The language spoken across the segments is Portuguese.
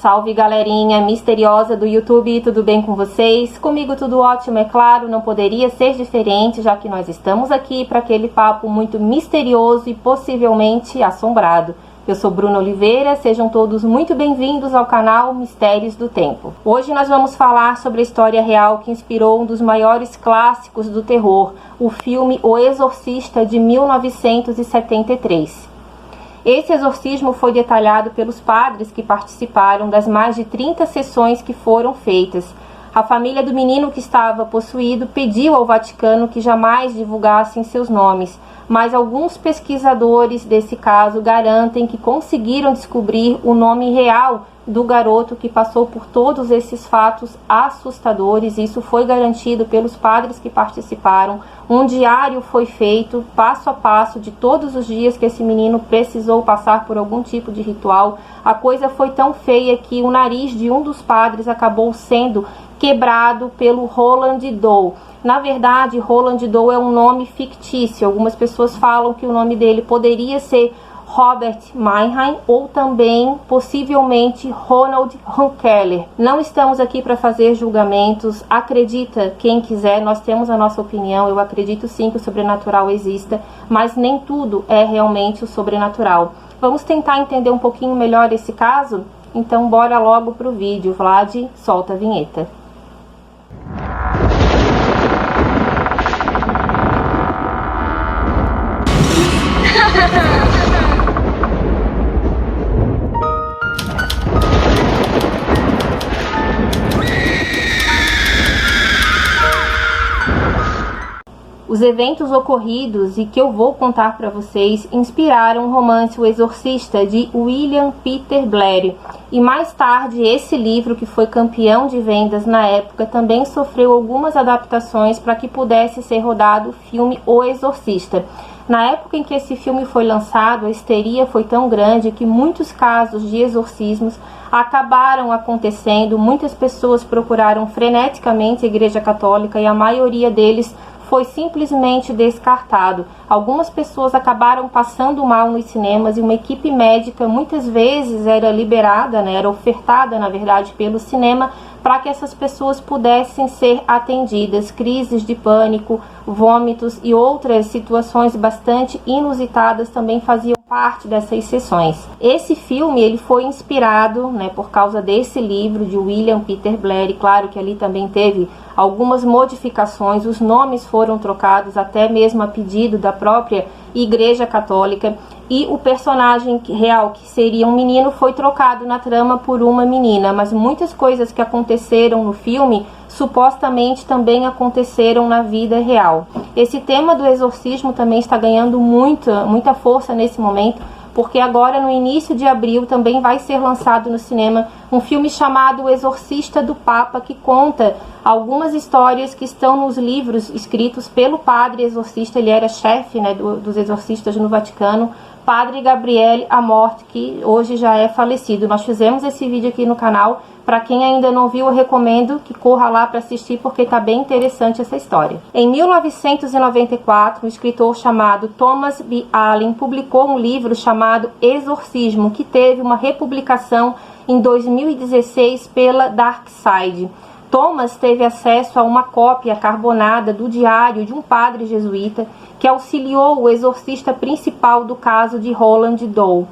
Salve galerinha misteriosa do YouTube, tudo bem com vocês? Comigo tudo ótimo, é claro, não poderia ser diferente, já que nós estamos aqui para aquele papo muito misterioso e possivelmente assombrado. Eu sou Bruna Oliveira, sejam todos muito bem-vindos ao canal Mistérios do Tempo. Hoje nós vamos falar sobre a história real que inspirou um dos maiores clássicos do terror, o filme O Exorcista de 1973. Esse exorcismo foi detalhado pelos padres que participaram das mais de 30 sessões que foram feitas. A família do menino que estava possuído pediu ao Vaticano que jamais divulgassem seus nomes, mas alguns pesquisadores desse caso garantem que conseguiram descobrir o nome real do garoto que passou por todos esses fatos assustadores. Isso foi garantido pelos padres que participaram. Um diário foi feito passo a passo de todos os dias que esse menino precisou passar por algum tipo de ritual. A coisa foi tão feia que o nariz de um dos padres acabou sendo quebrado pelo Roland Doe. Na verdade, Roland Doe é um nome fictício. Algumas pessoas falam que o nome dele poderia ser Robert Mannheim ou também, possivelmente, Ronald Hunkeler. Não estamos aqui para fazer julgamentos. Acredita quem quiser, nós temos a nossa opinião. Eu acredito sim que o sobrenatural exista, mas nem tudo é realmente o sobrenatural. Vamos tentar entender um pouquinho melhor esse caso? Então bora logo pro vídeo. Vlad, solta a vinheta. Os eventos ocorridos e que eu vou contar para vocês inspiraram o romance O Exorcista, de William Peter Blatty. E mais tarde, esse livro, que foi campeão de vendas na época, também sofreu algumas adaptações para que pudesse ser rodado o filme O Exorcista. Na época em que esse filme foi lançado, a histeria foi tão grande que muitos casos de exorcismos acabaram acontecendo. Muitas pessoas procuraram freneticamente a Igreja Católica e a maioria deles foi simplesmente descartado. Algumas pessoas acabaram passando mal nos cinemas e uma equipe médica muitas vezes era liberada, era ofertada, na verdade, pelo cinema para que essas pessoas pudessem ser atendidas. Crises de pânico, vômitos e outras situações bastante inusitadas também faziam parte dessas sessões. Esse filme ele foi inspirado por causa desse livro de William Peter Blatty. Claro que ali também teve algumas modificações, os nomes foram trocados até mesmo a pedido da própria Igreja Católica, e o personagem real, que seria um menino, foi trocado na trama por uma menina, mas muitas coisas que aconteceram no filme supostamente também aconteceram na vida real. Esse tema do exorcismo também está ganhando muita força nesse momento, porque agora no início de abril também vai ser lançado no cinema um filme chamado O Exorcista do Papa, que conta algumas histórias que estão nos livros escritos pelo padre exorcista. Ele era chefe dos exorcistas no Vaticano, Padre Gabriele Amorth, que hoje já é falecido. Nós fizemos esse vídeo aqui no canal. Para quem ainda não viu, eu recomendo que corra lá para assistir, porque está bem interessante essa história. Em 1994, um escritor chamado Thomas B. Allen publicou um livro chamado Exorcismo, que teve uma republicação em 2016 pela Dark Side. Thomas teve acesso a uma cópia carbonada do diário de um padre jesuíta que auxiliou o exorcista principal do caso de Roland Doe.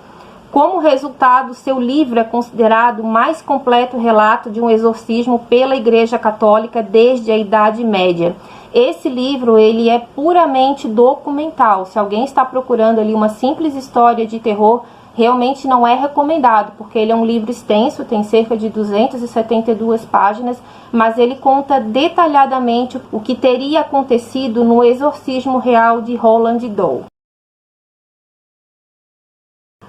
Como resultado, seu livro é considerado o mais completo relato de um exorcismo pela Igreja Católica desde a Idade Média. Esse livro ele é puramente documental. Se alguém está procurando ali uma simples história de terror, realmente não é recomendado, porque ele é um livro extenso, tem cerca de 272 páginas, mas ele conta detalhadamente o que teria acontecido no exorcismo real de Roland Doe.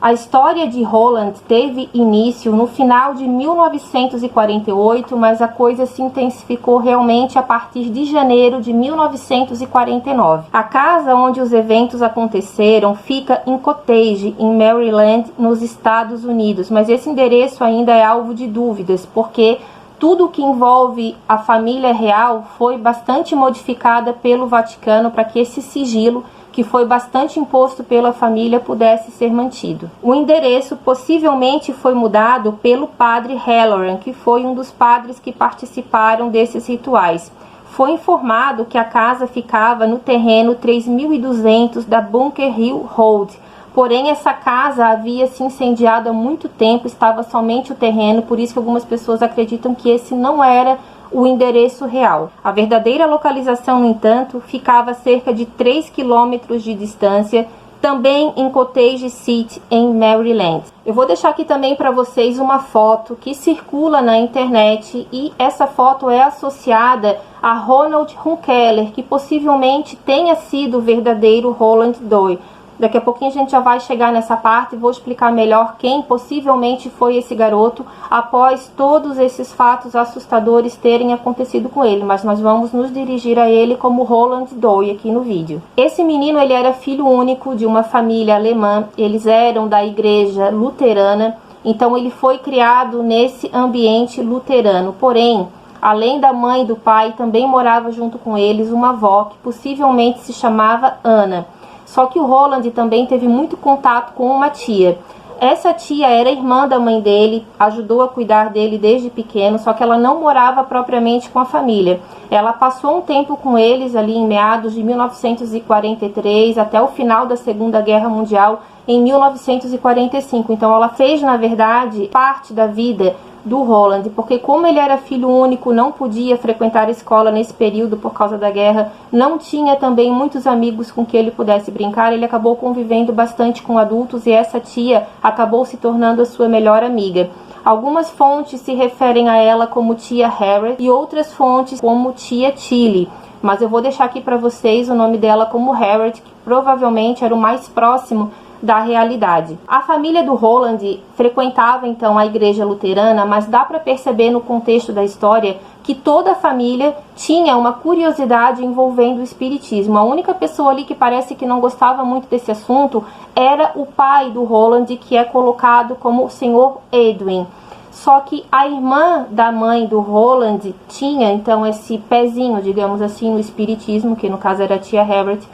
A história de Roland teve início no final de 1948, mas a coisa se intensificou realmente a partir de janeiro de 1949. A casa onde os eventos aconteceram fica em Cottage, em Maryland, nos Estados Unidos, mas esse endereço ainda é alvo de dúvidas, porque tudo que envolve a família real foi bastante modificada pelo Vaticano para que esse sigilo que foi bastante imposto pela família, pudesse ser mantido. O endereço possivelmente foi mudado pelo padre Halloran, que foi um dos padres que participaram desses rituais. Foi informado que a casa ficava no terreno 3200 da Bunker Hill Road. Porém, essa casa havia se incendiado há muito tempo, estava somente o terreno, por isso que algumas pessoas acreditam que esse não era o endereço real. A verdadeira localização, no entanto, ficava a cerca de 3 quilômetros de distância, também em Cottage City, em Maryland. Eu vou deixar aqui também para vocês uma foto que circula na internet, e essa foto é associada a Ronald Hunkeler, que possivelmente tenha sido o verdadeiro Roland Doyle. Daqui a pouquinho a gente já vai chegar nessa parte e vou explicar melhor quem possivelmente foi esse garoto após todos esses fatos assustadores terem acontecido com ele, mas nós vamos nos dirigir a ele como Roland Doyle aqui no vídeo. Esse menino, ele era filho único de uma família alemã, eles eram da igreja luterana, então ele foi criado nesse ambiente luterano. Porém, além da mãe e do pai, também morava junto com eles uma avó que possivelmente se chamava Ana. Só que o Roland também teve muito contato com uma tia. Essa tia era irmã da mãe dele, ajudou a cuidar dele desde pequeno, só que ela não morava propriamente com a família. Ela passou um tempo com eles ali em meados de 1943 até o final da Segunda Guerra Mundial em 1945. Então ela fez, na verdade, parte da vida do Roland, porque como ele era filho único, não podia frequentar a escola nesse período por causa da guerra, não tinha também muitos amigos com que ele pudesse brincar, ele acabou convivendo bastante com adultos e essa tia acabou se tornando a sua melhor amiga. Algumas fontes se referem a ela como tia Harriet e outras fontes como tia Tilly, mas eu vou deixar aqui para vocês o nome dela como Harriet, que provavelmente era o mais próximo da realidade. A família do Roland frequentava então a igreja luterana, mas dá para perceber no contexto da história que toda a família tinha uma curiosidade envolvendo o espiritismo. A única pessoa ali que parece que não gostava muito desse assunto era o pai do Roland, que é colocado como o Sr. Edwin. Só que a irmã da mãe do Roland tinha então esse pezinho, digamos assim, no espiritismo, que no caso era a tia Harriet.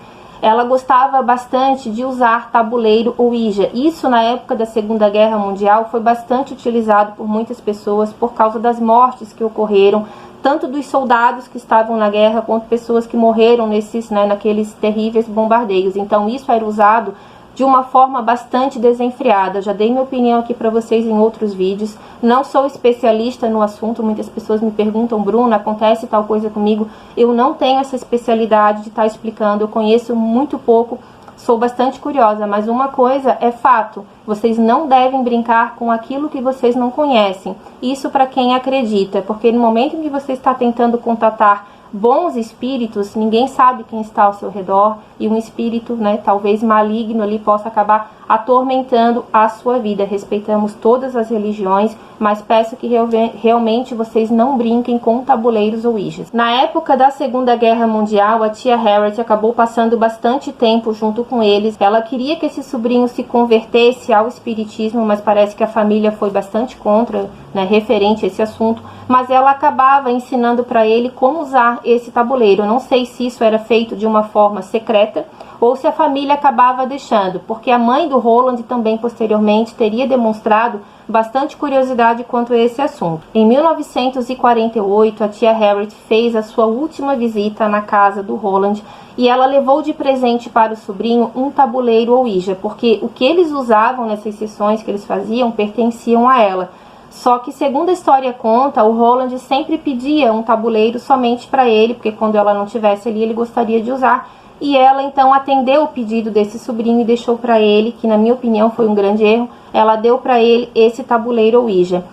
Ela gostava bastante de usar tabuleiro Ouija. Isso na época da Segunda Guerra Mundial foi bastante utilizado por muitas pessoas por causa das mortes que ocorreram, tanto dos soldados que estavam na guerra quanto pessoas que morreram naqueles terríveis bombardeios. Então isso era usado de uma forma bastante desenfreada. Já dei minha opinião aqui para vocês em outros vídeos. Não sou especialista no assunto. Muitas pessoas me perguntam: Bruna, acontece tal coisa comigo? Eu não tenho essa especialidade de estar explicando. Eu conheço muito pouco. Sou bastante curiosa, mas uma coisa é fato: vocês não devem brincar com aquilo que vocês não conhecem. Isso para quem acredita, porque no momento em que você está tentando contatar bons espíritos, ninguém sabe quem está ao seu redor, e um espírito, talvez maligno ali, possa acabar atormentando a sua vida. Respeitamos todas as religiões, mas peço que realmente vocês não brinquem com tabuleiros ou ouijas. Na época da Segunda Guerra Mundial, a tia Harriet acabou passando bastante tempo junto com eles. Ela queria que esse sobrinho se convertesse ao espiritismo, mas parece que a família foi bastante contra, referente a esse assunto, mas ela acabava ensinando para ele como usar esse tabuleiro. Eu não sei se isso era feito de uma forma secreta ou se a família acabava deixando, porque a mãe do Roland também posteriormente teria demonstrado bastante curiosidade quanto a esse assunto. Em 1948, a tia Harriet fez a sua última visita na casa do Roland e ela levou de presente para o sobrinho um tabuleiro Ouija, porque o que eles usavam nessas sessões que eles faziam pertenciam a ela. Só que, segundo a história conta, o Roland sempre pedia um tabuleiro somente para ele, porque quando ela não estivesse ali, ele gostaria de usar. E ela, então, atendeu o pedido desse sobrinho e deixou para ele, que na minha opinião foi um grande erro, ela deu para ele esse tabuleiro Ouija.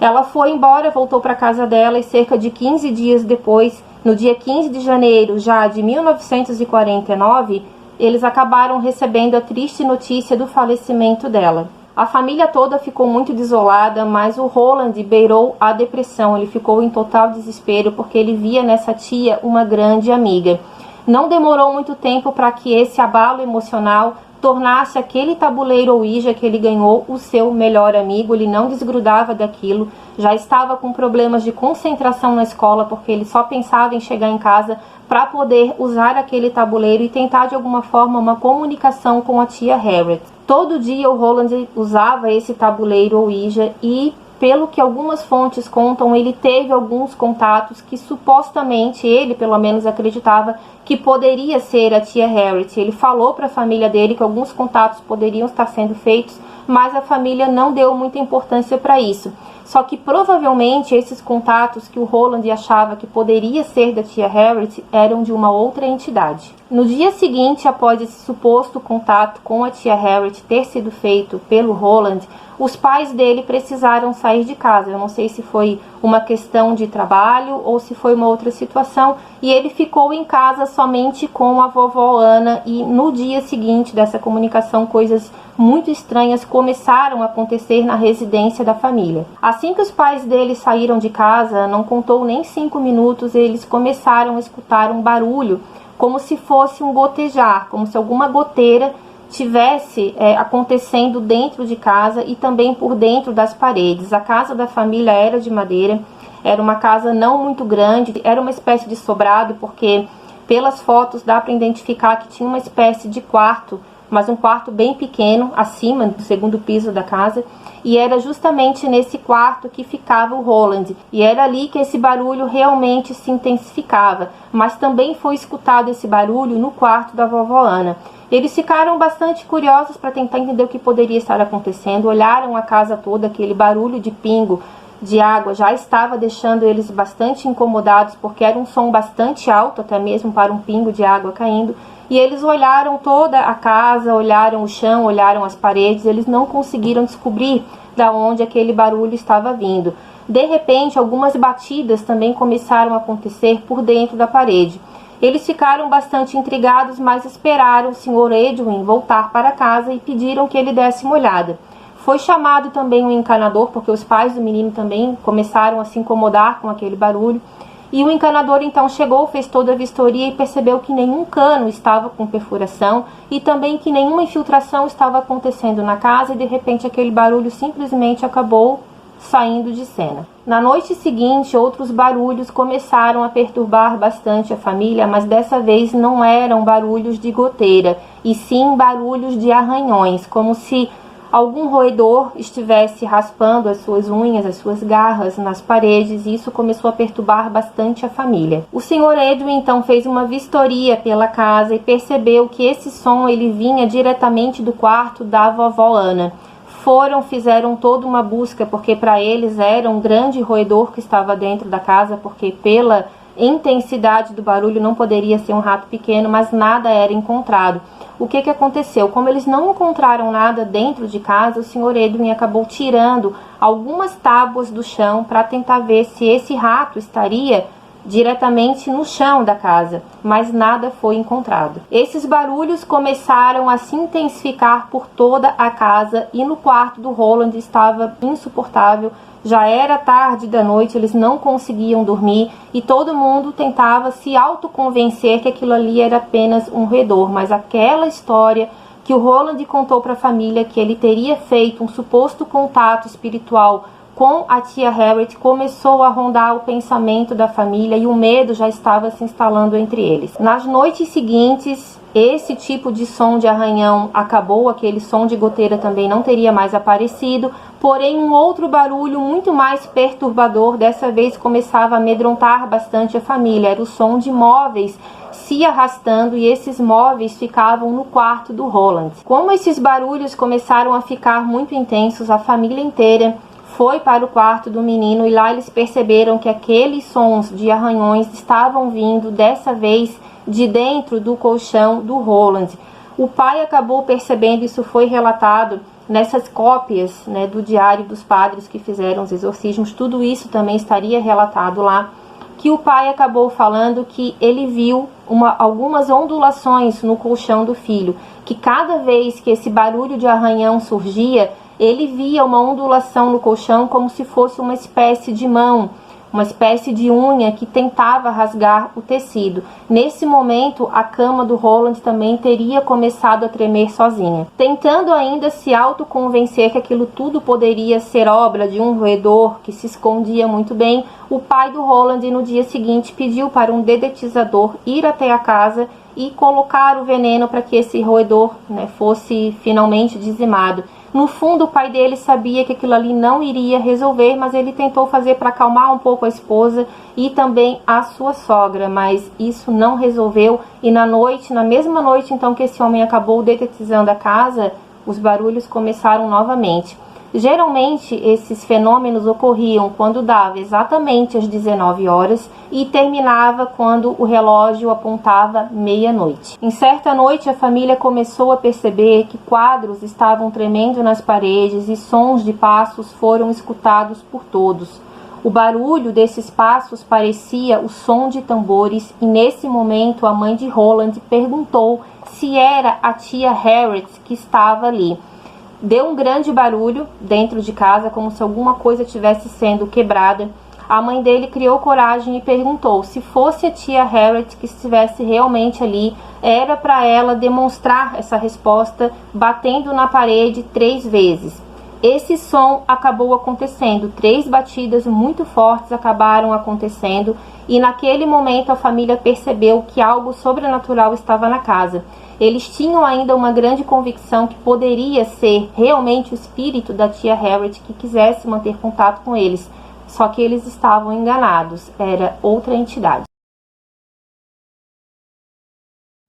Ela foi embora, voltou para casa dela e cerca de 15 dias depois, no dia 15 de janeiro já de 1949, eles acabaram recebendo a triste notícia do falecimento dela. A família toda ficou muito desolada, mas o Roland beirou a depressão. Ele ficou em total desespero porque ele via nessa tia uma grande amiga. Não demorou muito tempo para que esse abalo emocional tornasse aquele tabuleiro Ouija que ele ganhou o seu melhor amigo. Ele não desgrudava daquilo, já estava com problemas de concentração na escola, porque ele só pensava em chegar em casa para poder usar aquele tabuleiro e tentar de alguma forma uma comunicação com a tia Harriet. Todo dia o Roland usava esse tabuleiro Ouija e, pelo que algumas fontes contam, ele teve alguns contatos que supostamente ele, pelo menos, acreditava que poderia ser a tia Harriet. Ele falou para a família dele que alguns contatos poderiam estar sendo feitos, mas a família não deu muita importância para isso. Só que provavelmente esses contatos que o Roland achava que poderia ser da tia Harriet eram de uma outra entidade. No dia seguinte, após esse suposto contato com a tia Harriet ter sido feito pelo Roland, os pais dele precisaram sair de casa. Eu não sei se foi uma questão de trabalho ou se foi uma outra situação, e ele ficou em casa somente com a vovó Ana. E no dia seguinte dessa comunicação, coisas muito estranhas começaram a acontecer na residência da família. Assim que os pais dele saíram de casa, não contou nem 5 minutos, eles começaram a escutar um barulho, como se fosse um gotejar, como se alguma goteira tivesse acontecendo dentro de casa e também por dentro das paredes. A casa da família era de madeira, era uma casa não muito grande, era uma espécie de sobrado, porque pelas fotos dá para identificar que tinha uma espécie de quarto, mas um quarto bem pequeno, acima do segundo piso da casa, e era justamente nesse quarto que ficava o Roland, e era ali que esse barulho realmente se intensificava, mas também foi escutado esse barulho no quarto da vovó Ana. Eles ficaram bastante curiosos para tentar entender o que poderia estar acontecendo, olharam a casa toda, aquele barulho de pingo de água já estava deixando eles bastante incomodados, porque era um som bastante alto, até mesmo para um pingo de água caindo, e eles olharam toda a casa, olharam o chão, olharam as paredes, eles não conseguiram descobrir da onde aquele barulho estava vindo. De repente, algumas batidas também começaram a acontecer por dentro da parede. Eles ficaram bastante intrigados, mas esperaram o Sr. Edwin voltar para casa e pediram que ele desse uma olhada. Foi chamado também um encanador, porque os pais do menino também começaram a se incomodar com aquele barulho. E o encanador então chegou, fez toda a vistoria e percebeu que nenhum cano estava com perfuração e também que nenhuma infiltração estava acontecendo na casa, e de repente aquele barulho simplesmente acabou saindo de cena. Na noite seguinte, outros barulhos começaram a perturbar bastante a família, mas dessa vez não eram barulhos de goteira, e sim barulhos de arranhões, como se algum roedor estivesse raspando as suas unhas, as suas garras nas paredes, e isso começou a perturbar bastante a família. O Sr. Edwin então fez uma vistoria pela casa e percebeu que esse som ele vinha diretamente do quarto da vovó Ana. Fizeram toda uma busca, porque para eles era um grande roedor que estava dentro da casa, porque pela intensidade do barulho não poderia ser um rato pequeno, mas nada era encontrado. O que aconteceu? Como eles não encontraram nada dentro de casa, o Sr. Edwin acabou tirando algumas tábuas do chão para tentar ver se esse rato estaria diretamente no chão da casa, mas nada foi encontrado. Esses barulhos começaram a se intensificar por toda a casa, e no quarto do Roland estava insuportável. Já era tarde da noite, eles não conseguiam dormir e todo mundo tentava se autoconvencer que aquilo ali era apenas um roedor, mas aquela história que o Roland contou para a família, que ele teria feito um suposto contato espiritual com a tia Harriet, começou a rondar o pensamento da família, e o medo já estava se instalando entre eles. Nas noites seguintes, esse tipo de som de arranhão acabou, aquele som de goteira também não teria mais aparecido, porém um outro barulho muito mais perturbador dessa vez começava a amedrontar bastante a família. Era o som de móveis se arrastando, e esses móveis ficavam no quarto do Roland. Como esses barulhos começaram a ficar muito intensos, a família inteira foi para o quarto do menino, e lá eles perceberam que aqueles sons de arranhões estavam vindo dessa vez de dentro do colchão do Roland. O pai acabou percebendo, isso foi relatado nessas cópias, do diário dos padres que fizeram os exorcismos, tudo isso também estaria relatado lá, que o pai acabou falando que ele viu algumas ondulações no colchão do filho, que cada vez que esse barulho de arranhão surgia, ele via uma ondulação no colchão como se fosse uma espécie de mão, uma espécie de unha que tentava rasgar o tecido. Nesse momento, a cama do Roland também teria começado a tremer sozinha. Tentando ainda se autoconvencer que aquilo tudo poderia ser obra de um roedor que se escondia muito bem, o pai do Roland no dia seguinte pediu para um dedetizador ir até a casa e colocar o veneno para que esse roedor, fosse finalmente dizimado. No fundo, o pai dele sabia que aquilo ali não iria resolver, mas ele tentou fazer para acalmar um pouco a esposa e também a sua sogra, mas isso não resolveu. E na mesma noite então que esse homem acabou dedetizando a casa, os barulhos começaram novamente. Geralmente, esses fenômenos ocorriam quando dava exatamente às 19 horas e terminava quando o relógio apontava meia-noite. Em certa noite, a família começou a perceber que quadros estavam tremendo nas paredes e sons de passos foram escutados por todos. O barulho desses passos parecia o som de tambores e, nesse momento, a mãe de Roland perguntou se era a tia Harriet que estava ali. Deu um grande barulho dentro de casa, como se alguma coisa estivesse sendo quebrada. A mãe dele criou coragem e perguntou se fosse a tia Harriet que estivesse realmente ali, era para ela demonstrar essa resposta batendo na parede 3 vezes. Esse som acabou acontecendo, 3 batidas muito fortes acabaram acontecendo e naquele momento a família percebeu que algo sobrenatural estava na casa. Eles tinham ainda uma grande convicção que poderia ser realmente o espírito da tia Harriet que quisesse manter contato com eles, só que eles estavam enganados, era outra entidade.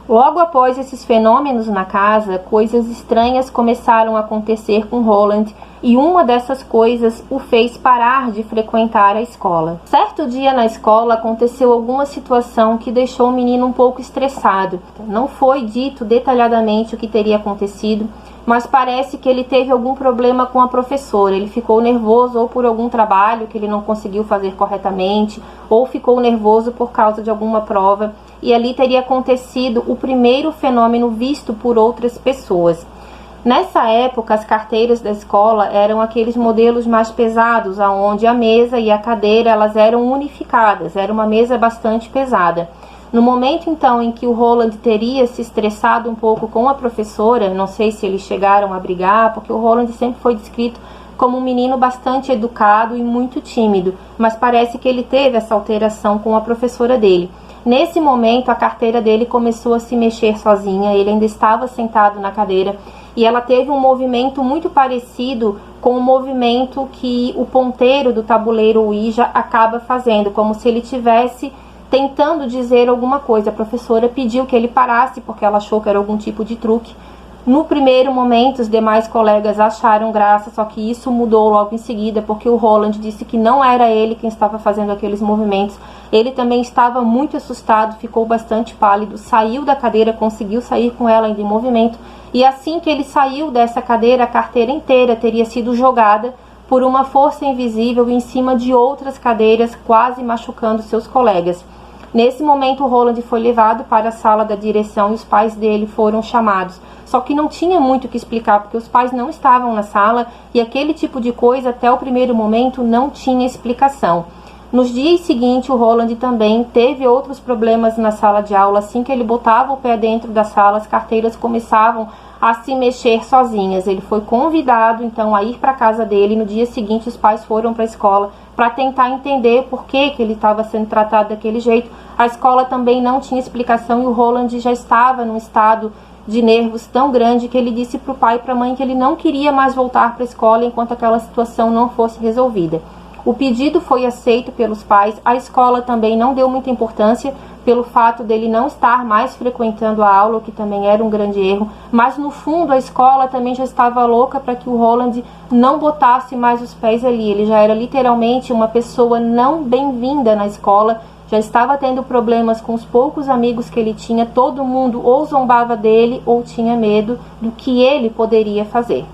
Logo após esses fenômenos na casa, coisas estranhas começaram a acontecer com Roland e uma dessas coisas o fez parar de frequentar a escola. Certo dia na escola aconteceu alguma situação que deixou o menino um pouco estressado. Não foi dito detalhadamente o que teria acontecido, mas parece que ele teve algum problema com a professora. Ele ficou nervoso ou por algum trabalho que ele não conseguiu fazer corretamente, ou ficou nervoso por causa de alguma prova, e ali teria acontecido o primeiro fenômeno visto por outras pessoas. Nessa época, as carteiras da escola eram aqueles modelos mais pesados, onde a mesa e a cadeira elas eram unificadas, era uma mesa bastante pesada. No momento então em que o Roland teria se estressado um pouco com a professora, não sei se eles chegaram a brigar, porque o Roland sempre foi descrito como um menino bastante educado e muito tímido, mas parece que ele teve essa alteração com a professora dele. Nesse momento, a carteira dele começou a se mexer sozinha, ele ainda estava sentado na cadeira, e ela teve um movimento muito parecido com o movimento que o ponteiro do tabuleiro Ouija acaba fazendo, como se ele tivesse tentando dizer alguma coisa. A professora pediu que ele parasse, porque ela achou que era algum tipo de truque. No primeiro momento, os demais colegas acharam graça, só que isso mudou logo em seguida, porque o Roland disse que não era ele quem estava fazendo aqueles movimentos. Ele também estava muito assustado, ficou bastante pálido, saiu da cadeira, conseguiu sair com ela ainda em movimento, e assim que ele saiu dessa cadeira, a carteira inteira teria sido jogada por uma força invisível em cima de outras cadeiras, quase machucando seus colegas. Nesse momento, o Roland foi levado para a sala da direção e os pais dele foram chamados. Só que não tinha muito o que explicar, porque os pais não estavam na sala e aquele tipo de coisa, até o primeiro momento, não tinha explicação. Nos dias seguintes, o Roland também teve outros problemas na sala de aula. Assim que ele botava o pé dentro da sala, as carteiras começavam a se mexer sozinhas. Ele foi convidado, então, a ir para a casa dele. No dia seguinte, os pais foram para a escola para tentar entender por que ele estava sendo tratado daquele jeito. A escola também não tinha explicação e o Roland já estava num estado de nervos tão grande que ele disse para o pai e para a mãe que ele não queria mais voltar para a escola enquanto aquela situação não fosse resolvida. O pedido foi aceito pelos pais, a escola também não deu muita importância pelo fato dele não estar mais frequentando a aula, o que também era um grande erro, mas no fundo a escola também já estava louca para que o Roland não botasse mais os pés ali. Ele já era literalmente uma pessoa não bem-vinda na escola, já estava tendo problemas com os poucos amigos que ele tinha, todo mundo ou zombava dele ou tinha medo do que ele poderia fazer.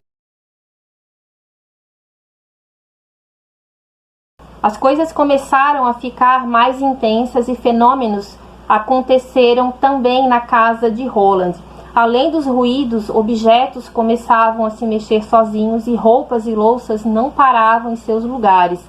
As coisas começaram a ficar mais intensas e fenômenos aconteceram também na casa de Roland. Além dos ruídos, objetos começavam a se mexer sozinhos e roupas e louças não paravam em seus lugares.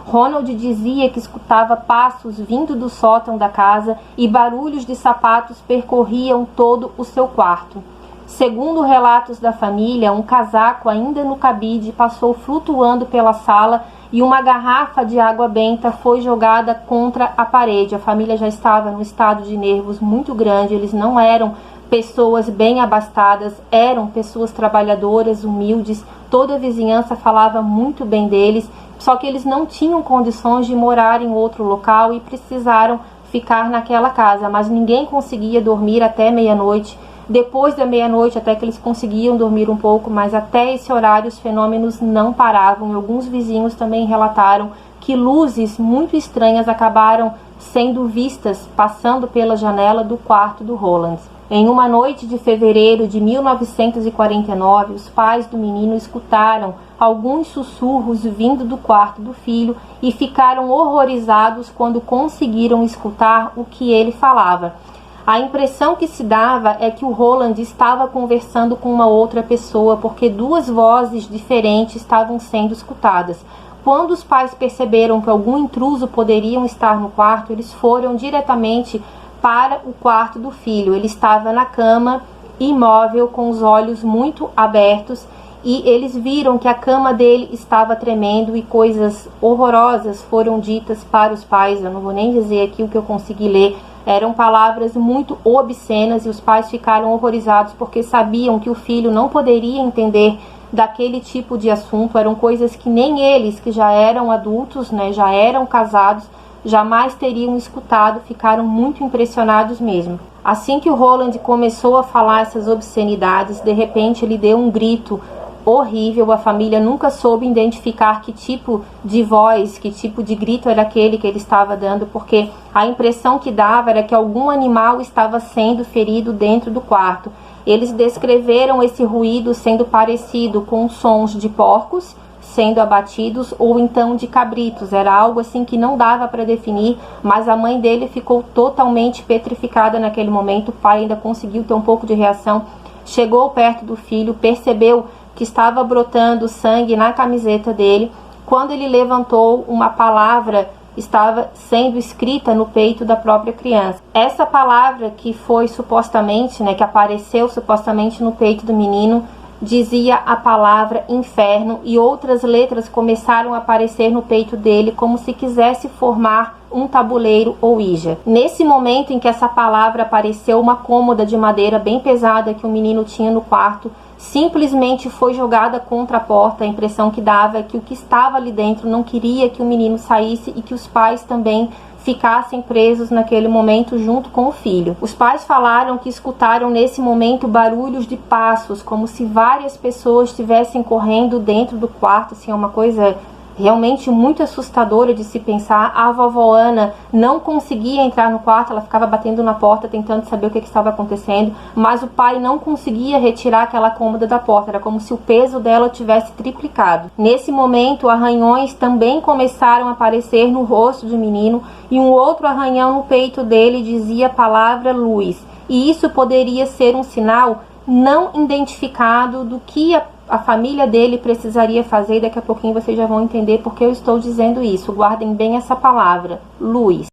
Ronald dizia que escutava passos vindo do sótão da casa e barulhos de sapatos percorriam todo o seu quarto. Segundo relatos da família, um casaco ainda no cabide passou flutuando pela sala e uma garrafa de água benta foi jogada contra a parede. A família já estava num estado de nervos muito grande, eles não eram pessoas bem abastadas, eram pessoas trabalhadoras, humildes, toda a vizinhança falava muito bem deles, só que eles não tinham condições de morar em outro local e precisaram ficar naquela casa, mas ninguém conseguia dormir até meia-noite. Depois da meia-noite, até que eles conseguiam dormir um pouco, mas até esse horário os fenômenos não paravam. E alguns vizinhos também relataram que luzes muito estranhas acabaram sendo vistas passando pela janela do quarto do Roland. Em uma noite de fevereiro de 1949, os pais do menino escutaram alguns sussurros vindo do quarto do filho e ficaram horrorizados quando conseguiram escutar o que ele falava. A impressão que se dava é que o Roland estava conversando com uma outra pessoa, porque duas vozes diferentes estavam sendo escutadas. Quando os pais perceberam que algum intruso poderia estar no quarto, eles foram diretamente para o quarto do filho. Ele estava na cama, imóvel, com os olhos muito abertos, e eles viram que a cama dele estava tremendo e coisas horrorosas foram ditas para os pais. Eu não vou nem dizer aqui o que eu consegui ler. Eram palavras muito obscenas e os pais ficaram horrorizados porque sabiam que o filho não poderia entender daquele tipo de assunto. Eram coisas que nem eles, que já eram adultos, né, já eram casados, jamais teriam escutado. Ficaram muito impressionados mesmo. Assim que o Roland começou a falar essas obscenidades, de repente ele deu um grito horrível. A família nunca soube identificar que tipo de voz, que tipo de grito era aquele que ele estava dando, porque a impressão que dava era que algum animal estava sendo ferido dentro do quarto. Eles descreveram esse ruído sendo parecido com sons de porcos sendo abatidos ou então de cabritos. Era algo assim que não dava para definir, mas a mãe dele ficou totalmente petrificada naquele momento. O pai ainda conseguiu ter um pouco de reação, chegou perto do filho, percebeu que estava brotando sangue na camiseta dele. Quando ele levantou, uma palavra estava sendo escrita no peito da própria criança. Essa palavra que foi supostamente, que apareceu supostamente no peito do menino, dizia a palavra inferno, e outras letras começaram a aparecer no peito dele como se quisesse formar um tabuleiro Ouija. Nesse momento em que essa palavra apareceu, uma cômoda de madeira bem pesada que o menino tinha no quarto simplesmente foi jogada contra a porta. A impressão que dava é que o que estava ali dentro não queria que o menino saísse e que os pais também ficassem presos naquele momento junto com o filho. Os pais falaram que escutaram nesse momento barulhos de passos, como se várias pessoas estivessem correndo dentro do quarto. Assim, é uma coisa realmente muito assustadora de se pensar. A vovó Ana não conseguia entrar no quarto, ela ficava batendo na porta tentando saber o que estava acontecendo, mas o pai não conseguia retirar aquela cômoda da porta, era como se o peso dela tivesse triplicado. Nesse momento, arranhões também começaram a aparecer no rosto do menino, e um outro arranhão no peito dele dizia a palavra luz, e isso poderia ser um sinal não identificado do que a família dele precisaria fazer, e daqui a pouquinho vocês já vão entender porque eu estou dizendo isso. Guardem bem essa palavra, luz.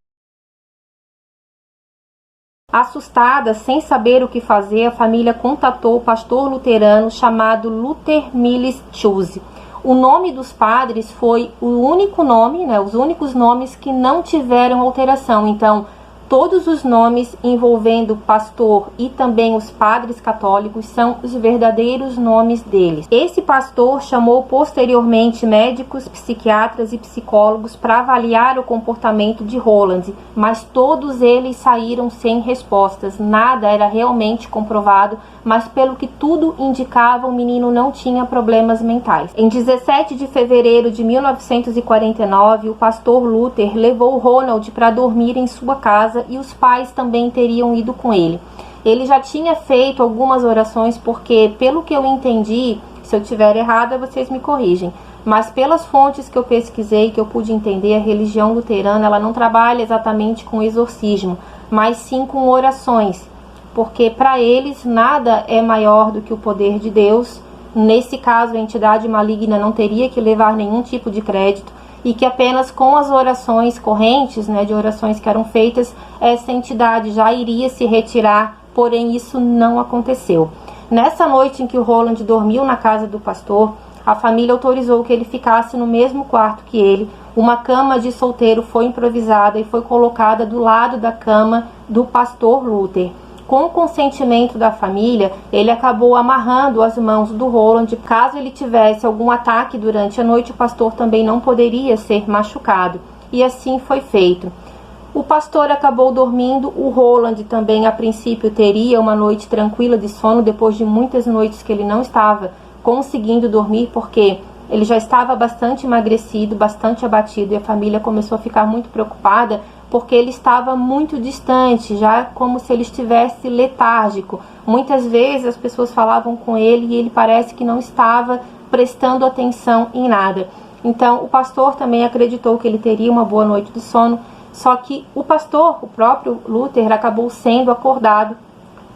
Assustada, sem saber o que fazer, a família contatou o pastor luterano chamado Luther Mills Schulze. O nome dos padres foi o único nome, os únicos nomes que não tiveram alteração. Então, todos os nomes envolvendo o pastor e também os padres católicos são os verdadeiros nomes deles. Esse pastor chamou posteriormente médicos, psiquiatras e psicólogos para avaliar o comportamento de Roland, mas todos eles saíram sem respostas. Nada era realmente comprovado, mas pelo que tudo indicava, o menino não tinha problemas mentais. Em 17 de fevereiro de 1949, o pastor Luther levou Ronald para dormir em sua casa e os pais também teriam ido com ele. Ele já tinha feito algumas orações, porque, pelo que eu entendi, se eu estiver errada, vocês me corrigem, mas pelas fontes que eu pesquisei, que eu pude entender, a religião luterana ela não trabalha exatamente com exorcismo, mas sim com orações, porque para eles nada é maior do que o poder de Deus. Nesse caso, a entidade maligna não teria que levar nenhum tipo de crédito. e que apenas com as orações correntes, de orações que eram feitas, essa entidade já iria se retirar, porém isso não aconteceu. Nessa noite em que o Roland dormiu na casa do pastor, a família autorizou que ele ficasse no mesmo quarto que ele. Uma cama de solteiro foi improvisada e foi colocada do lado da cama do pastor Luther. Com o consentimento da família, ele acabou amarrando as mãos do Roland. Caso ele tivesse algum ataque durante a noite, o pastor também não poderia ser machucado. E assim foi feito. O pastor acabou dormindo. O Roland também, a princípio, teria uma noite tranquila de sono, depois de muitas noites que ele não estava conseguindo dormir, porque ele já estava bastante emagrecido, bastante abatido, e a família começou a ficar muito preocupada, porque ele estava muito distante, já como se ele estivesse letárgico. Muitas vezes as pessoas falavam com ele e ele parece que não estava prestando atenção em nada. Então o pastor também acreditou que ele teria uma boa noite de sono, só que o pastor, o próprio Luther, acabou sendo acordado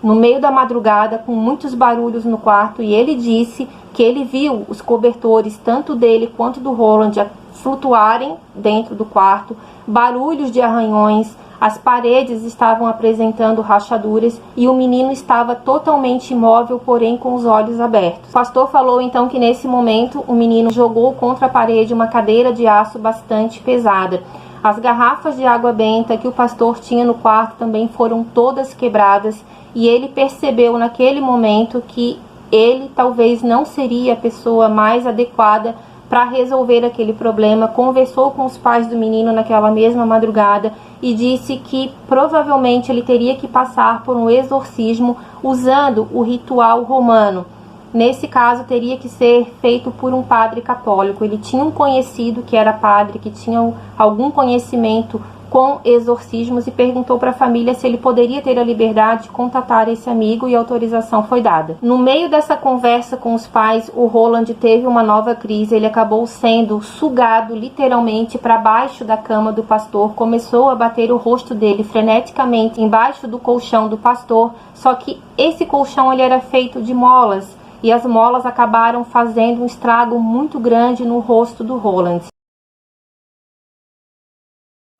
no meio da madrugada com muitos barulhos no quarto, e ele disse que ele viu os cobertores, tanto dele quanto do Roland, flutuarem dentro do quarto, barulhos de arranhões, as paredes estavam apresentando rachaduras e o menino estava totalmente imóvel, porém com os olhos abertos. O pastor falou então que nesse momento o menino jogou contra a parede uma cadeira de aço bastante pesada. As garrafas de água benta que o pastor tinha no quarto também foram todas quebradas, e ele percebeu naquele momento que ele talvez não seria a pessoa mais adequada para resolver aquele problema. Conversou com os pais do menino naquela mesma madrugada e disse que provavelmente ele teria que passar por um exorcismo usando o ritual romano. Nesse caso, teria que ser feito por um padre católico. Ele tinha um conhecido que era padre, que tinha algum conhecimento com exorcismos, e perguntou para a família se ele poderia ter a liberdade de contatar esse amigo, e a autorização foi dada. No meio dessa conversa com os pais, o Roland teve uma nova crise. Ele acabou sendo sugado literalmente para baixo da cama do pastor, começou a bater o rosto dele freneticamente embaixo do colchão do pastor, só que esse colchão ele era feito de molas, e as molas acabaram fazendo um estrago muito grande no rosto do Roland.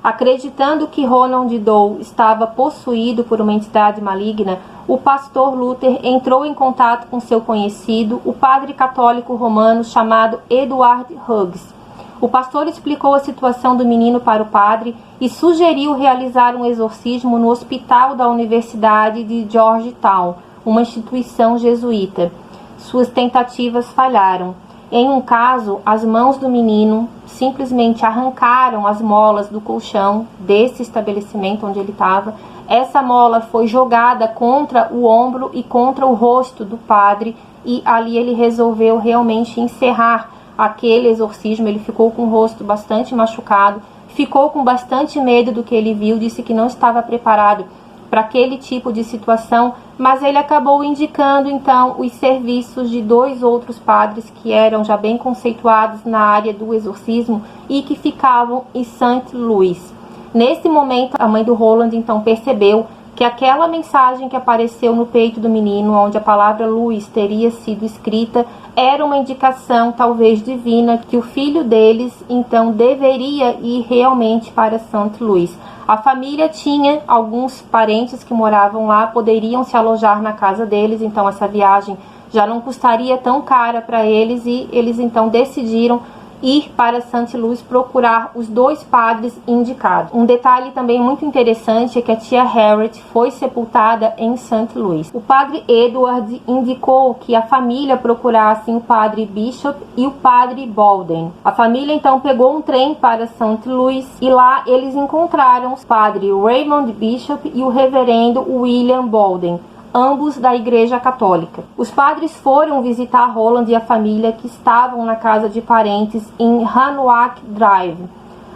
Acreditando que Ronald Doe estava possuído por uma entidade maligna, o pastor Luther entrou em contato com seu conhecido, o padre católico romano chamado Edward Hughes. O pastor explicou a situação do menino para o padre e sugeriu realizar um exorcismo no hospital da Universidade de Georgetown, uma instituição jesuíta. Suas tentativas falharam. Em um caso, as mãos do menino simplesmente arrancaram as molas do colchão desse estabelecimento onde ele estava. Essa mola foi jogada contra o ombro e contra o rosto do padre, e ali ele resolveu realmente encerrar aquele exorcismo. Ele ficou com o rosto bastante machucado, ficou com bastante medo do que ele viu, disse que não estava preparado para aquele tipo de situação, mas ele acabou indicando então os serviços de 2 outros padres que eram já bem conceituados na área do exorcismo e que ficavam em St. Louis. Nesse momento, a mãe do Roland então percebeu que aquela mensagem que apareceu no peito do menino, onde a palavra Louis teria sido escrita, era uma indicação talvez divina, que o filho deles então deveria ir realmente para St. Louis. A família tinha alguns parentes que moravam lá, poderiam se alojar na casa deles, então essa viagem já não custaria tão cara para eles, e eles então decidiram ir para St. Louis procurar os 2 padres indicados. Um detalhe também muito interessante é que a tia Harriet foi sepultada em St. Louis. O padre Edward indicou que a família procurasse o padre Bishop e o padre Bolden. A família então pegou um trem para St. Louis e lá eles encontraram o padre Raymond Bishop e o reverendo William Bolden, ambos da Igreja Católica. Os padres foram visitar Roland e a família, que estavam na casa de parentes em Hancock Drive.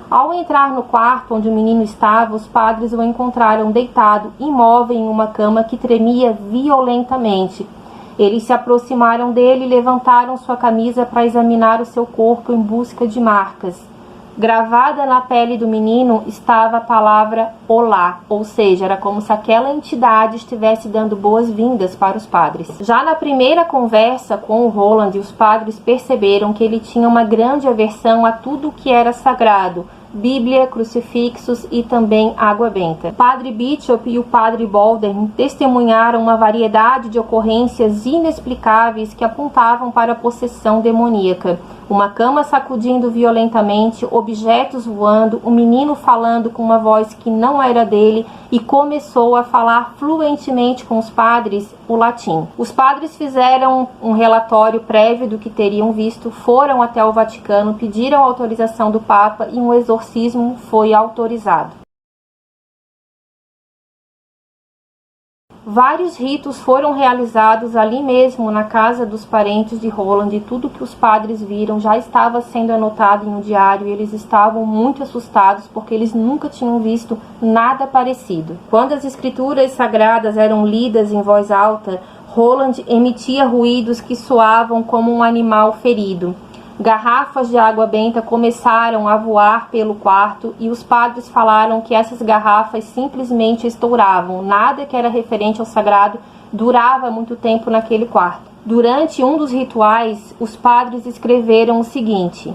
Ao entrar no quarto onde o menino estava, os padres o encontraram deitado, imóvel em uma cama que tremia violentamente. Eles se aproximaram dele e levantaram sua camisa para examinar o seu corpo em busca de marcas. Gravada na pele do menino estava a palavra Olá, ou seja, era como se aquela entidade estivesse dando boas-vindas para os padres. Já na primeira conversa com o Roland, os padres perceberam que ele tinha uma grande aversão a tudo que era sagrado, Bíblia, crucifixos e também água benta. O padre Bishop e o padre Baldwin testemunharam uma variedade de ocorrências inexplicáveis que apontavam para a possessão demoníaca. Uma cama sacudindo violentamente, objetos voando, um menino falando com uma voz que não era dele e começou a falar fluentemente com os padres o latim. Os padres fizeram um relatório prévio do que teriam visto, foram até o Vaticano, pediram autorização do Papa e um exorcismo foi autorizado. Vários ritos foram realizados ali mesmo na casa dos parentes de Roland e tudo que os padres viram já estava sendo anotado em um diário e eles estavam muito assustados porque eles nunca tinham visto nada parecido. Quando as escrituras sagradas eram lidas em voz alta, Roland emitia ruídos que soavam como um animal ferido. Garrafas de água benta começaram a voar pelo quarto e os padres falaram que essas garrafas simplesmente estouravam. Nada que era referente ao sagrado durava muito tempo naquele quarto. Durante um dos rituais, os padres escreveram o seguinte,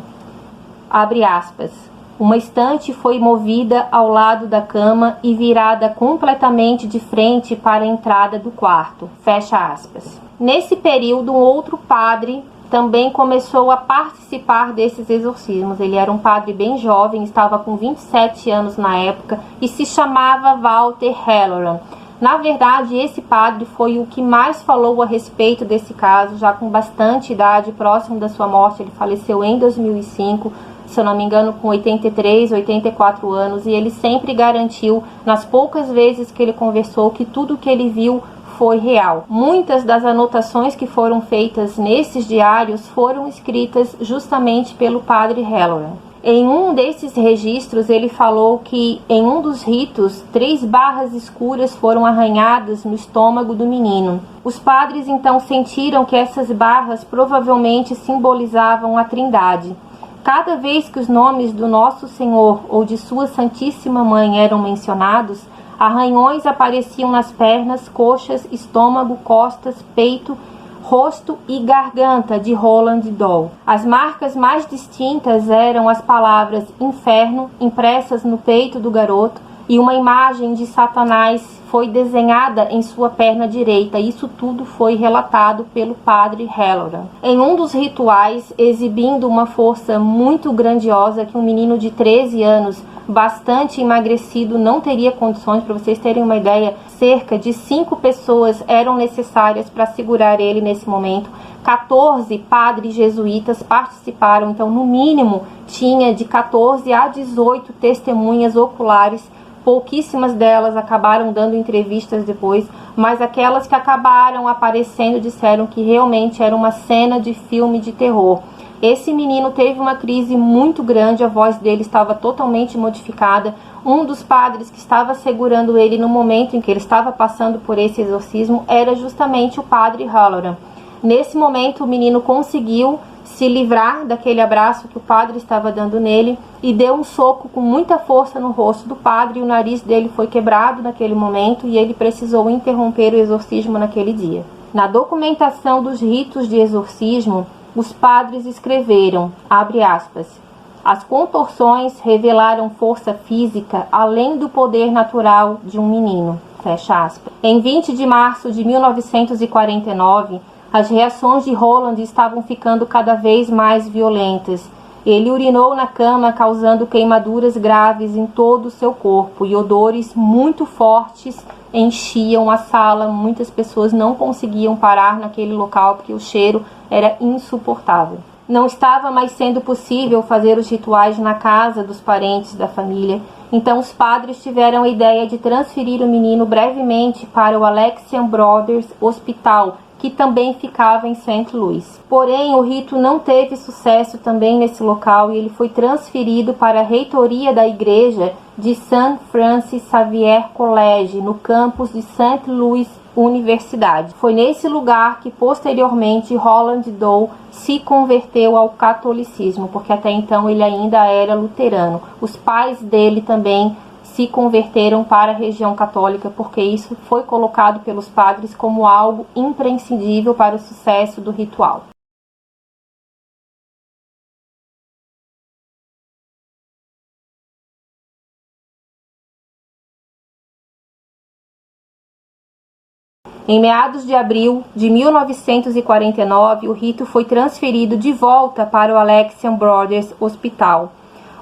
abre aspas, uma estante foi movida ao lado da cama e virada completamente de frente para a entrada do quarto, fecha aspas. Nesse período, um outro padre também começou a participar desses exorcismos. Ele era um padre bem jovem, estava com 27 anos na época e se chamava Walter Halloran. Na verdade, esse padre foi o que mais falou a respeito desse caso, já com bastante idade, próximo da sua morte. Ele faleceu em 2005, se eu não me engano, com 83, 84 anos, e ele sempre garantiu, nas poucas vezes que ele conversou, que tudo que ele viu foi real. Muitas das anotações que foram feitas nesses diários foram escritas justamente pelo padre Halloran. Em um desses registros, ele falou que em um dos ritos, 3 barras escuras foram arranhadas no estômago do menino. Os padres então sentiram que essas barras provavelmente simbolizavam a Trindade. Cada vez que os nomes do Nosso Senhor ou de Sua Santíssima Mãe eram mencionados, arranhões apareciam nas pernas, coxas, estômago, costas, peito, rosto e garganta de Roland Doll. As marcas mais distintas eram as palavras inferno impressas no peito do garoto e uma imagem de Satanás foi desenhada em sua perna direita. Isso tudo foi relatado pelo padre Halloran. Em um dos rituais, exibindo uma força muito grandiosa que um menino de 13 anos, bastante emagrecido, não teria condições. Para vocês terem uma ideia, cerca de 5 pessoas eram necessárias para segurar ele nesse momento. 14 padres jesuítas participaram, então no mínimo tinha de 14 a 18 testemunhas oculares. Pouquíssimas delas acabaram dando entrevistas depois, mas aquelas que acabaram aparecendo disseram que realmente era uma cena de filme de terror. Esse menino teve uma crise muito grande, a voz dele estava totalmente modificada. Um dos padres que estava segurando ele no momento em que ele estava passando por esse exorcismo era justamente o padre Halloran. Nesse momento, o menino conseguiu se livrar daquele abraço que o padre estava dando nele e deu um soco com muita força no rosto do padre e o nariz dele foi quebrado naquele momento e ele precisou interromper o exorcismo naquele dia. Na documentação dos ritos de exorcismo, os padres escreveram, abre aspas, as contorções revelaram força física além do poder natural de um menino, fecha aspas. Em 20 de março de 1949, as reações de Roland estavam ficando cada vez mais violentas. Ele urinou na cama, causando queimaduras graves em todo o seu corpo e odores muito fortes enchiam a sala. Muitas pessoas não conseguiam parar naquele local porque o cheiro era insuportável. Não estava mais sendo possível fazer os rituais na casa dos parentes da família. Então os padres tiveram a ideia de transferir o menino brevemente para o Alexian Brothers Hospital, que também ficava em St. Louis. Porém, o rito não teve sucesso também nesse local e ele foi transferido para a reitoria da igreja de St. Francis Xavier College, no campus de St. Louis, universidade. Foi nesse lugar que posteriormente Roland Doe se converteu ao catolicismo, porque até então ele ainda era luterano. Os pais dele também se converteram para a religião católica, porque isso foi colocado pelos padres como algo imprescindível para o sucesso do ritual. Em meados de abril de 1949, o rito foi transferido de volta para o Alexian Brothers Hospital.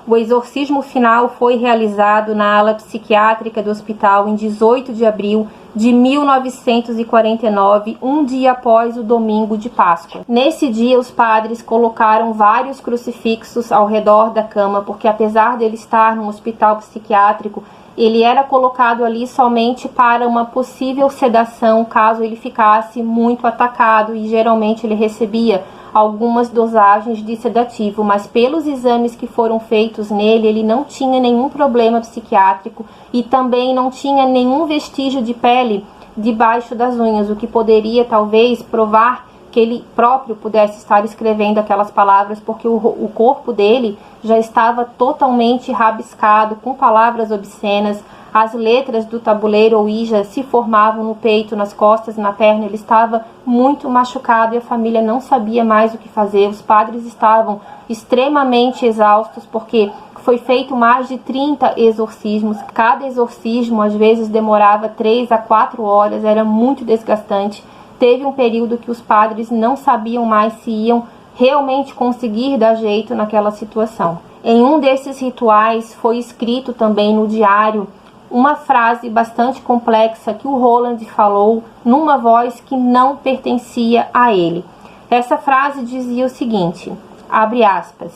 O exorcismo final foi realizado na ala psiquiátrica do hospital em 18 de abril de 1949, um dia após o domingo de Páscoa. Nesse dia, os padres colocaram vários crucifixos ao redor da cama, porque apesar dele estar num hospital psiquiátrico, ele era colocado ali somente para uma possível sedação, caso ele ficasse muito atacado, e geralmente ele recebia algumas dosagens de sedativo, mas pelos exames que foram feitos nele, ele não tinha nenhum problema psiquiátrico e também não tinha nenhum vestígio de pele debaixo das unhas, o que poderia talvez provar que ele próprio pudesse estar escrevendo aquelas palavras, porque o corpo dele já estava totalmente rabiscado com palavras obscenas. As letras do tabuleiro Ouija se formavam no peito, nas costas, na perna. Ele estava muito machucado e a família não sabia mais o que fazer. Os padres estavam extremamente exaustos, porque foi feito mais de 30 exorcismos. Cada exorcismo às vezes demorava 3 a 4 horas, era muito desgastante. Teve um período que os padres não sabiam mais se iam realmente conseguir dar jeito naquela situação. Em um desses rituais foi escrito também no diário uma frase bastante complexa que o Roland falou numa voz que não pertencia a ele. Essa frase dizia o seguinte, abre aspas,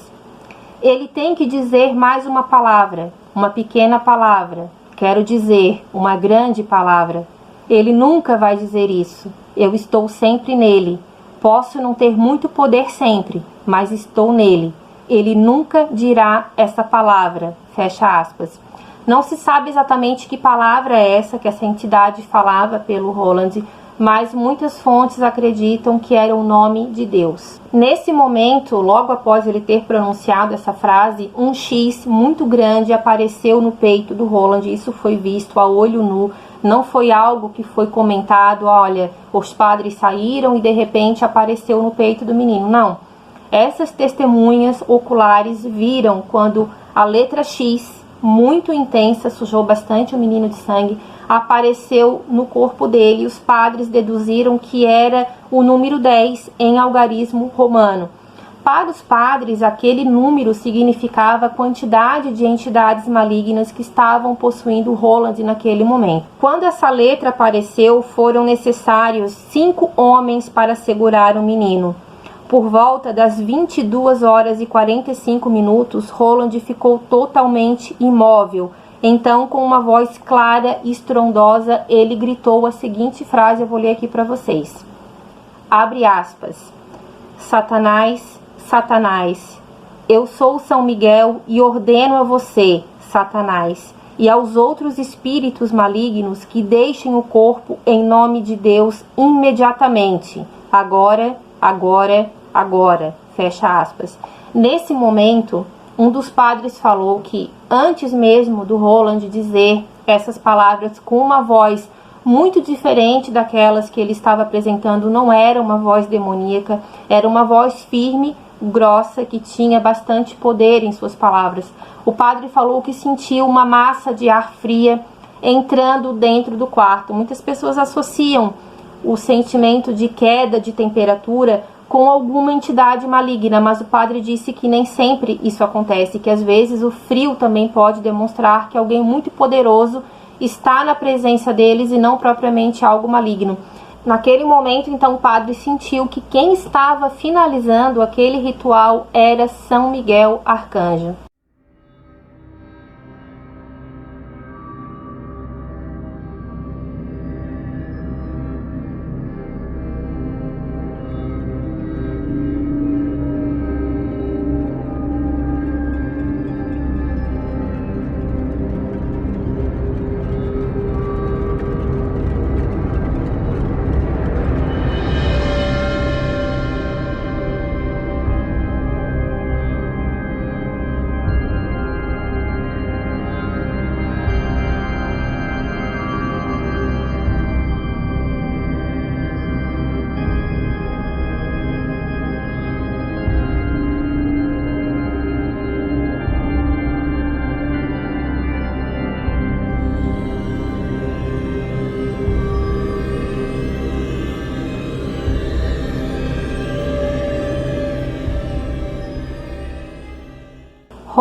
ele tem que dizer mais uma palavra, uma pequena palavra, quero dizer, uma grande palavra. Ele nunca vai dizer isso. Eu estou sempre nele. Posso não ter muito poder sempre, mas estou nele. Ele nunca dirá essa palavra. Fecha aspas. Não se sabe exatamente que palavra é essa que essa entidade falava pelo Roland, mas muitas fontes acreditam que era o nome de Deus. Nesse momento, logo após ele ter pronunciado essa frase, um X muito grande apareceu no peito do Roland. Isso foi visto a olho nu. Não foi algo que foi comentado, olha, os padres saíram e de repente apareceu no peito do menino. Não. Essas testemunhas oculares viram quando a letra X, muito intensa, sujou bastante o menino de sangue, apareceu no corpo dele. Os padres deduziram que era o número 10 em algarismo romano. Para os padres, aquele número significava a quantidade de entidades malignas que estavam possuindo Roland naquele momento. Quando essa letra apareceu, foram necessários 5 homens para segurar o menino. Por volta das 22 horas e 45 minutos, Roland ficou totalmente imóvel. Então, com uma voz clara e estrondosa, ele gritou a seguinte frase, eu vou ler aqui para vocês. Abre aspas. Satanás, Satanás, eu sou São Miguel e ordeno a você, Satanás, e aos outros espíritos malignos que deixem o corpo em nome de Deus imediatamente. Agora, agora, agora. Fecha aspas. Nesse momento, um dos padres falou que antes mesmo do Roland dizer essas palavras com uma voz muito diferente daquelas que ele estava apresentando, não era uma voz demoníaca, era uma voz firme, grossa, que tinha bastante poder em suas palavras. O padre falou que sentiu uma massa de ar fria entrando dentro do quarto. Muitas pessoas associam o sentimento de queda de temperatura com alguma entidade maligna, mas o padre disse que nem sempre isso acontece, que às vezes o frio também pode demonstrar que alguém muito poderoso está na presença deles e não propriamente algo maligno. Naquele momento, então, o padre sentiu que quem estava finalizando aquele ritual era São Miguel Arcanjo.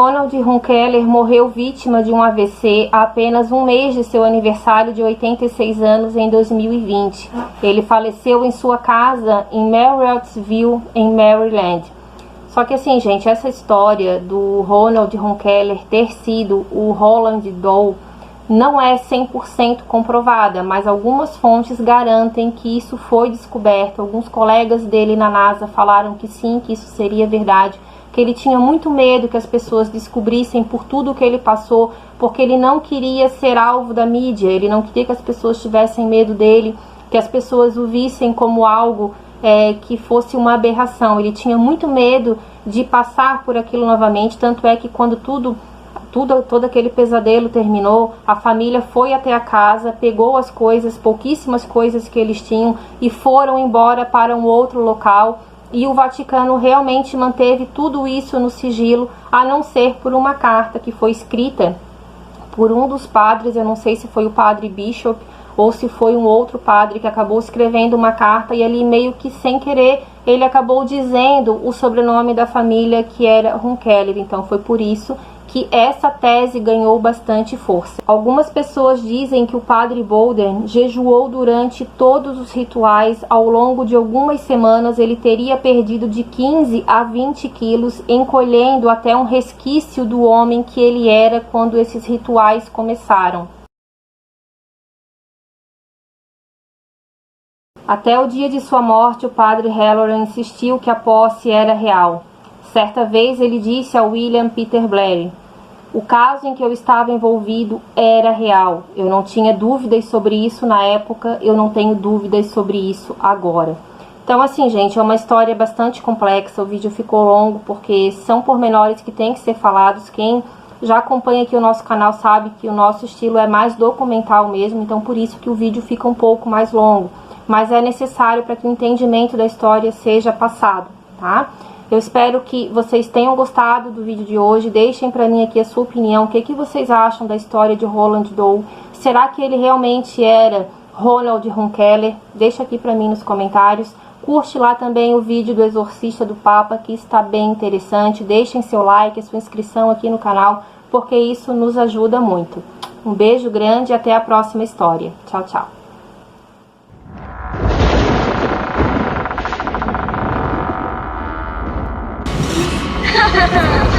Ronald Runkeler morreu vítima de um AVC há apenas um mês de seu aniversário de 86 anos em 2020. Ele faleceu em sua casa em Marriottsville, em Maryland. Só que assim, gente, essa história do Ronald Runkeler ter sido o Roland Doe não é 100% comprovada, mas algumas fontes garantem que isso foi descoberto. Alguns colegas dele na NASA falaram que sim, que isso seria verdade, que ele tinha muito medo que as pessoas descobrissem por tudo que ele passou, porque ele não queria ser alvo da mídia, ele não queria que as pessoas tivessem medo dele, que as pessoas o vissem como algo que fosse uma aberração. Ele tinha muito medo de passar por aquilo novamente, tanto é que quando todo aquele pesadelo terminou, a família foi até a casa, pegou as coisas, pouquíssimas coisas que eles tinham, e foram embora para um outro local, e o Vaticano realmente manteve tudo isso no sigilo, a não ser por uma carta que foi escrita por um dos padres. Eu não sei se foi o padre Bishop ou se foi um outro padre que acabou escrevendo uma carta, e ali meio que sem querer ele acabou dizendo o sobrenome da família, que era Runkeler. Então foi por isso que essa tese ganhou bastante força. Algumas pessoas dizem que o padre Bowden jejuou durante todos os rituais. Ao longo de algumas semanas ele teria perdido de 15 a 20 quilos, encolhendo até um resquício do homem que ele era quando esses rituais começaram. Até o dia de sua morte, o padre Halloran insistiu que a posse era real. Certa vez ele disse a William Peter Blatty: "O caso em que eu estava envolvido era real. Eu não tinha dúvidas sobre isso na época, eu não tenho dúvidas sobre isso agora." Então assim, gente, é uma história bastante complexa. O vídeo ficou longo porque são pormenores que têm que ser falados. Quem já acompanha aqui o nosso canal sabe que o nosso estilo é mais documental mesmo, então por isso que o vídeo fica um pouco mais longo. Mas é necessário para que o entendimento da história seja passado, tá? Eu espero que vocês tenham gostado do vídeo de hoje. Deixem para mim aqui a sua opinião. O que vocês acham da história de Roland Doe? Será que ele realmente era Ronald Runkeler? Deixa aqui para mim nos comentários. Curte lá também o vídeo do Exorcista do Papa, que está bem interessante. Deixem seu like, a sua inscrição aqui no canal, porque isso nos ajuda muito. Um beijo grande e até a próxima história. Tchau, tchau. Ha ha ha!